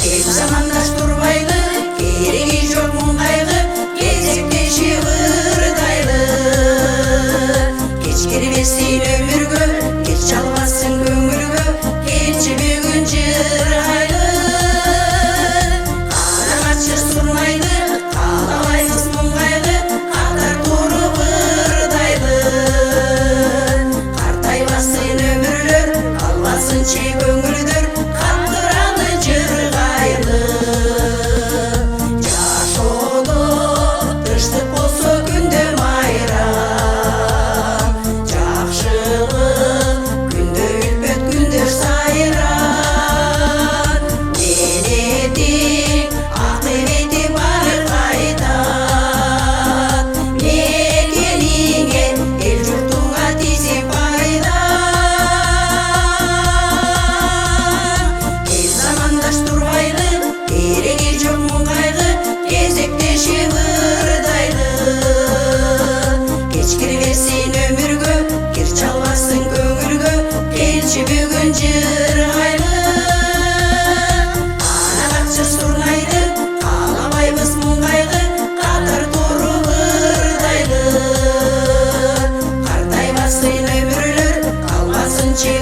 Kep zamandаш турбайлы, кереги жок муңгайлы, кезектеши ырдайлы. Кечкирбесин өмүргө, кеч чалбасын көңүлгө, келчи бүгүн жыргайлы. Карагачы сурмайлы, каалабайбыз муңгайлы, катар туруп ырдайлы. Картайбасын өмүрлөр, калбасын чек көңүлдөр, каттыралы жыргайлы. Жашоодо тынчтык болсо күндө майрам, жакшылык күндө үлпөт күндөр сайран. Менетиң акыбети бары кайтат, мекениңе эл журтуңа тизе пайда. Кез замандаш турбайлы, кереги жок муңгайлы, кезектеши ырдайлы. Кечкирбесин өмүргө, кир чалбасын көңүлгө, келчи бүгүн жыргайлы. Карагачы сурнайды, каалабайбыз муңгайлы, катар туруп ырдайлы. Картайбасын өмүрлөр, калбасын чек